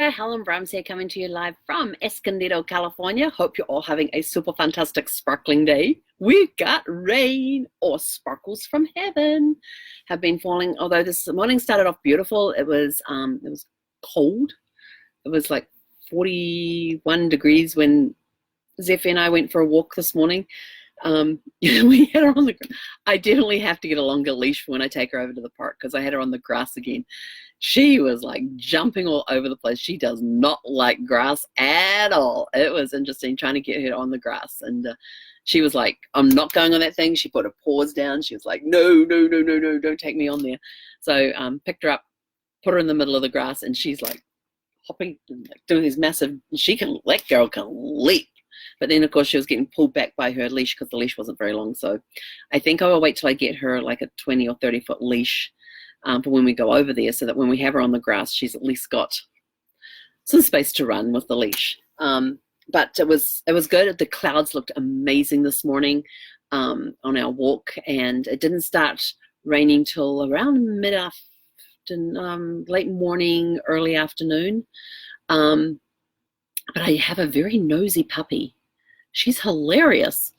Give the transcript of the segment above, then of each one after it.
there, Helen Brahms here, coming to you live from Escondido, California. Hope you're all having a super fantastic sparkling day. We got rain or sparkles from heaven have been falling. Although this morning started off beautiful, it was cold. It was like 41 degrees when Zephy and I went for a walk this morning. We had her on the. I definitely have to get a longer leash when I take her over to the park because I had her on the grass again. She was like jumping all over the place. She does not like grass at all. It was interesting trying to get her on the grass, and she was like, "I'm not going on that thing." She put her paws down. She was like, "No, no, no, no, no, don't take me on there." So picked her up, put her in the middle of the grass, and she's like hopping, like doing these massive. That girl can leap. But then, of course, she was getting pulled back by her leash because the leash wasn't very long. So I think I will wait till I get her like a 20 or 30-foot leash for when we go over there, so that when we have her on the grass, she's at least got some space to run with the leash. But it was good. The clouds looked amazing this morning on our walk, and it didn't start raining till around mid-afternoon, late morning, early afternoon. But I have a very nosy puppy. She's hilarious.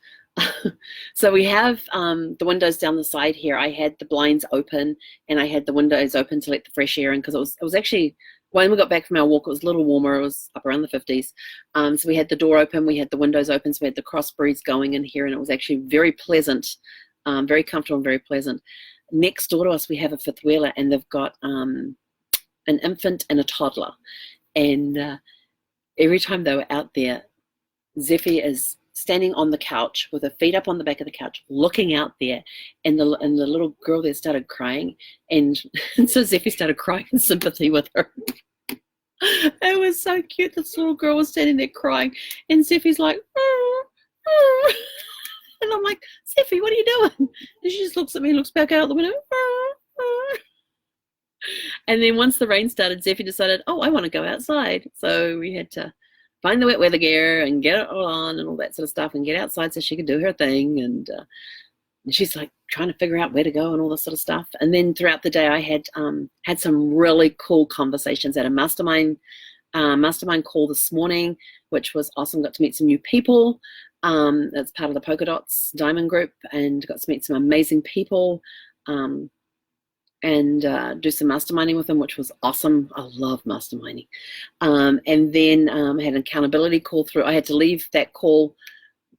So we have the windows down the side here. I had the blinds open, and I had the windows open to let the fresh air in because it was actually, when we got back from our walk, it was a little warmer. It was up around the 50s. So we had the door open, we had the windows open, so we had the cross breeze going in here, and it was actually very pleasant, very comfortable and very pleasant. Next door to us, we have a fifth wheeler, and they've got an infant and a toddler. And every time they were out there, Zephy is standing on the couch with her feet up on the back of the couch, looking out there, and the little girl there started crying, and so Zephy started crying in sympathy with her. It was so cute. This little girl was standing there crying, and Zephy's like, and I'm like, Zephy, what are you doing? And she just looks at me and looks back out the window. And then once the rain started, Zephy decided, oh, I want to go outside. So we had to find the wet weather gear and get it all on and all that sort of stuff and get outside so she could do her thing. And she's like trying to figure out where to go and all this sort of stuff. And then throughout the day, I had some really cool conversations at a mastermind call this morning, which was awesome. Got to meet some new people. That's part of the Polka Dots Diamond Group, and got to meet some amazing people. And do some masterminding with them, which was awesome. I love masterminding. And then I had an accountability call through. I had to leave that call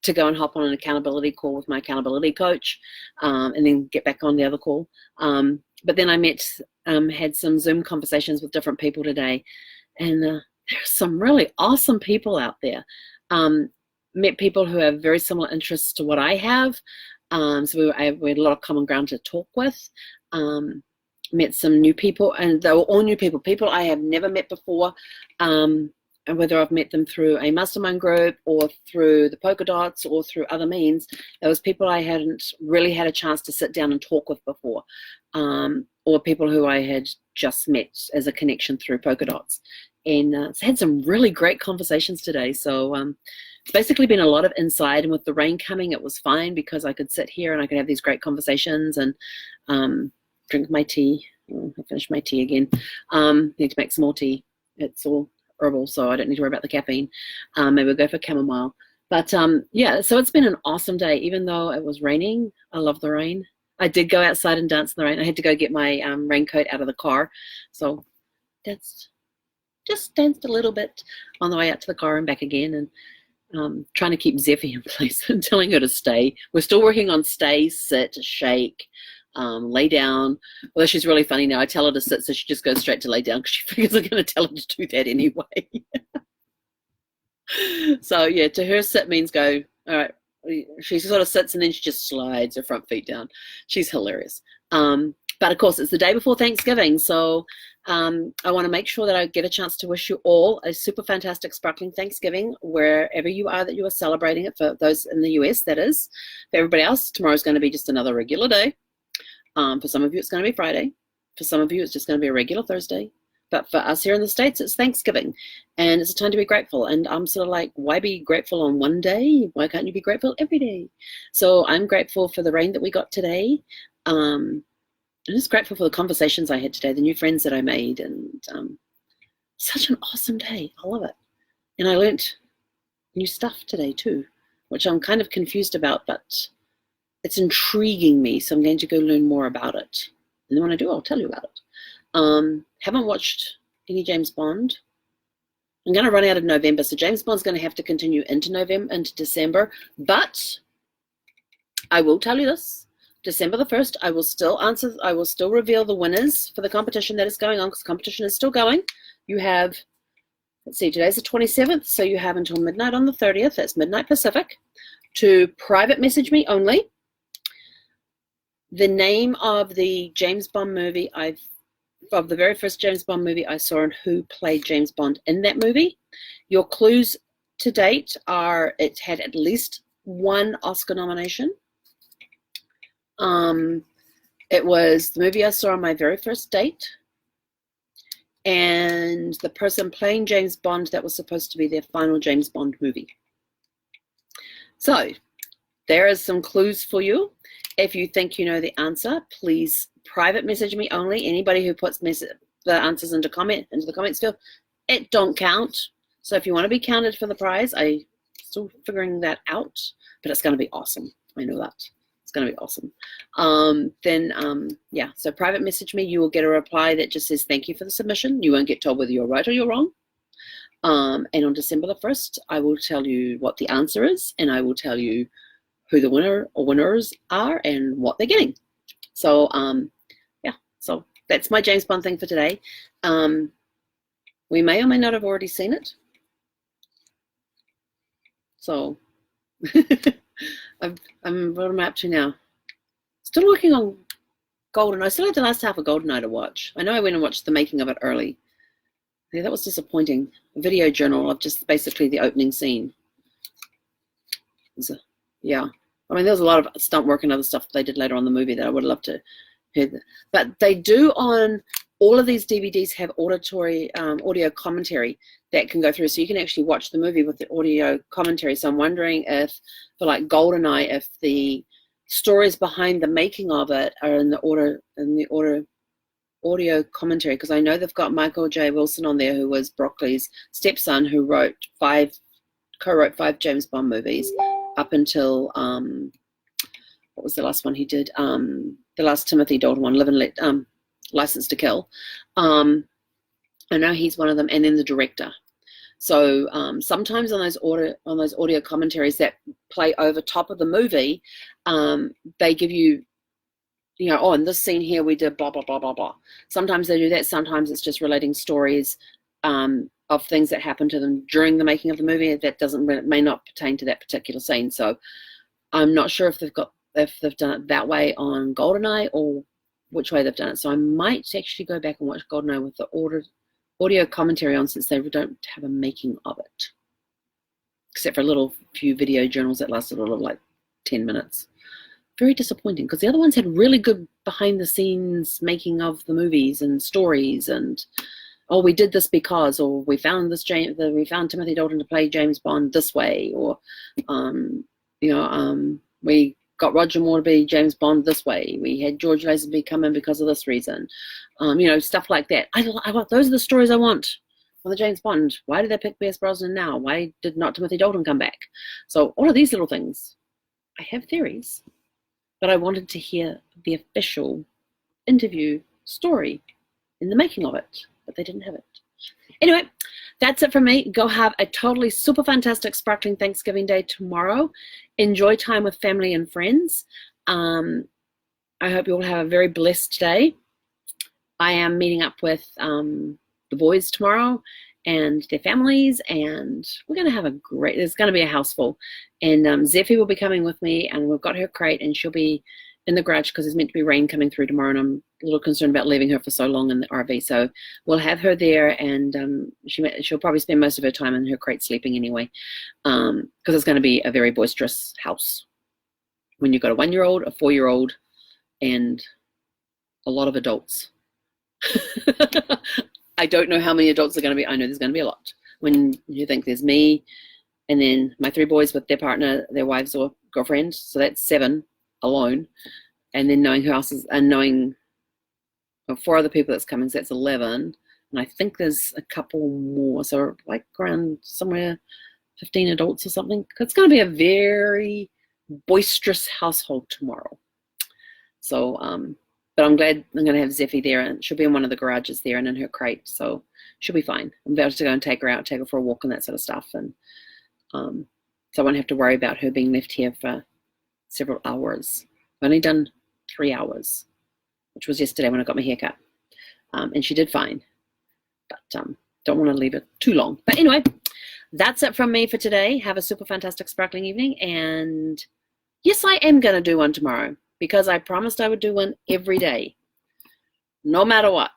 to go and hop on an accountability call with my accountability coach, and then get back on the other call. But then I had some Zoom conversations with different people today, and there's some really awesome people out there. Met people who have very similar interests to what I have. So we had a lot of common ground to talk with. Met some new people, and they were all new people I have never met before, and whether I've met them through a mastermind group or through the polka dots or through other means, there was people I hadn't really had a chance to sit down and talk with before, or people who I had just met as a connection through polka dots. And it's had some really great conversations today. So it's basically been a lot of inside, and with the rain coming, it was fine because I could sit here and I could have these great conversations and drink my tea. I finished my tea again. Need to make some more tea. It's all herbal, so I don't need to worry about the caffeine. Maybe we'll go for chamomile. But yeah, so it's been an awesome day, even though it was raining. I love the rain. I did go outside and dance in the rain. I had to go get my raincoat out of the car, so that's just danced a little bit on the way out to the car and back again, and trying to keep Zephy in place and telling her to stay. We're still working on stay, sit, shake, lay down. Although she's really funny now. I tell her to sit, so she just goes straight to lay down because she figures I'm going to tell her to do that anyway. So yeah, to her, sit means go. All right. She sort of sits and then she just slides her front feet down. She's hilarious. But of course, it's the day before Thanksgiving, so I want to make sure that I get a chance to wish you all a super fantastic sparkling Thanksgiving wherever you are that you are celebrating it. For those in the US, that is. For everybody else, tomorrow's going to be just another regular day. For some of you, it's going to be Friday. For some of you, it's just going to be a regular Thursday. But for us here in the States, it's Thanksgiving, and it's a time to be grateful. And I'm sort of like, why be grateful on one day? Why can't you be grateful every day? So I'm grateful for the rain that we got today. I'm just grateful for the conversations I had today, the new friends that I made, and such an awesome day. I love it. And I learnt new stuff today too, which I'm kind of confused about, but it's intriguing me, so I'm going to go learn more about it. And then when I do, I'll tell you about it. Haven't watched any James Bond. I'm going to run out of November, so James Bond's going to have to continue into November, into December. But I will tell you this: December the 1st, I will still reveal the winners for the competition that is going on, because competition is still going. You have, let's see, today's the 27th, so you have until midnight on the 30th. That's midnight Pacific, to private message me only the name of the James Bond movie of the very first James Bond movie I saw, and who played James Bond in that movie. Your clues to date are it had at least one Oscar nomination. It was the movie I saw on my very first date, and the person playing James Bond that was supposed to be their final James Bond movie. So there is some clues for you. If you think you know the answer, please private message me only. Anybody who puts the answers into the comments field, it don't count. So if you want to be counted for the prize, I'm still figuring that out, but it's going to be awesome. I know that. It's going to be awesome. Yeah, so private message me. You will get a reply that just says thank you for the submission. You won't get told whether you're right or you're wrong. And on December the 1st, I will tell you what the answer is, and I will tell you who the winner or winners are and what they're getting. So, yeah, so that's my James Bond thing for today. We may or may not have already seen it. So, what am I up to now? Still working on GoldenEye. I still had the last half of GoldenEye to watch. I know I went and watched the making of it early. Yeah, that was disappointing. A video journal of just basically the opening scene. So, yeah. I mean, there was a lot of stunt work and other stuff they did later on in the movie that I would love to hear. But they do, on all of these DVDs, have audio commentary that can go through. So you can actually watch the movie with the audio commentary. So I'm wondering if, for like GoldenEye, if the stories behind the making of it are in the audio commentary, because I know they've got Michael J. Wilson on there, who was Broccoli's stepson, who co-wrote 5 James Bond movies up until what was the last one he did? The last Timothy Dalton one, License to Kill. I know he's one of them, and then the director. So sometimes on those audio commentaries that play over top of the movie, they give you, oh, in this scene here we did blah blah blah blah blah. Sometimes they do that. Sometimes it's just relating stories of things that happened to them during the making of the movie that may not pertain to that particular scene. So I'm not sure if they've done it that way on GoldenEye or which way they've done it. So I might actually go back and watch GoldenEye with the audio commentary on, since they don't have a making of it, except for a little few video journals that lasted a little like 10 minutes. Very disappointing, because the other ones had really good behind the scenes making of the movies and stories, and oh, we did this because, or we found Timothy Dalton to play James Bond this way, or we got Roger Moore to be James Bond this way. We had George Lazenby come in because of this reason. Stuff like that. Those are the stories I want for the James Bond. Why did they pick Pierce Brosnan now? Why did not Timothy Dalton come back? So all of these little things, I have theories, but I wanted to hear the official interview story in the making of it, but they didn't have it. Anyway, that's it from me. Go have a totally super fantastic sparkling Thanksgiving Day tomorrow. Enjoy time with family and friends. I hope you all have a very blessed day. I am meeting up with the boys tomorrow and their families, and we're going to have there's going to be a house full. And Zeffie will be coming with me, and we've got her crate, and she'll be in the garage because there's meant to be rain coming through tomorrow, and I'm a little concerned about leaving her for so long in the RV. So we'll have her there, and she'll probably spend most of her time in her crate sleeping anyway, because it's going to be a very boisterous house when you've got a 1-year-old, a 4-year-old, and a lot of adults. I don't know how many adults are going to be. I know there's going to be a lot. When you think there's me, and then my 3 boys with their partner, their wives or girlfriend, so that's 7 alone, and then knowing who else is, and knowing 4 other people that's coming, so that's 11, And I think there's a couple more, so like around somewhere 15 adults or something. It's going to be a very boisterous household tomorrow. So, but I'm glad I'm going to have Zeffie there, and she'll be in one of the garages there and in her crate, so she'll be fine. I'm about to go and take her out, take her for a walk and that sort of stuff, and so I won't have to worry about her being left here for several hours. I've only done 3 hours, which was yesterday when I got my hair cut, and she did fine, but don't want to leave it too long. But anyway, that's it from me for today. Have a super fantastic sparkling evening, and yes, I am going to do one tomorrow, because I promised I would do one every day, no matter what.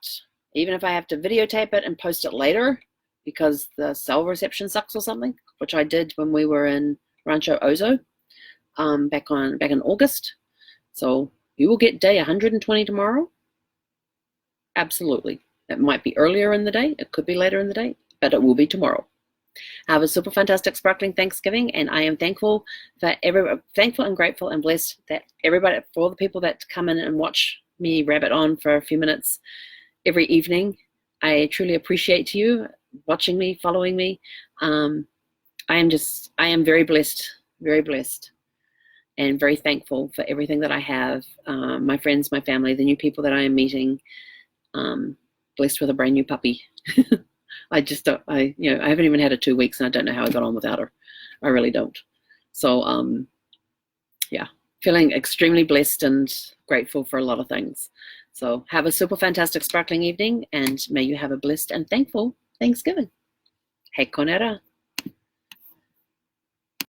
Even if I have to videotape it and post it later because the cell reception sucks or something, which I did when we were in Rancho Ozo back in August. So you will get day 120 tomorrow. Absolutely. It might be earlier in the day. It could be later in the day, but it will be tomorrow. Have a super fantastic sparkling Thanksgiving, and I am thankful and grateful and blessed that everybody, for all the people that come in and watch me rabbit on for a few minutes every evening. I truly appreciate you watching me, following me. I am very blessed, and very thankful for everything that I have. My friends, my family, the new people that I am meeting. Blessed with a brand new puppy. I haven't even had her 2 weeks, and I don't know how I got on without her. I really don't. So, yeah, feeling extremely blessed and grateful for a lot of things. So have a super fantastic sparkling evening, and may you have a blessed and thankful Thanksgiving. He konera.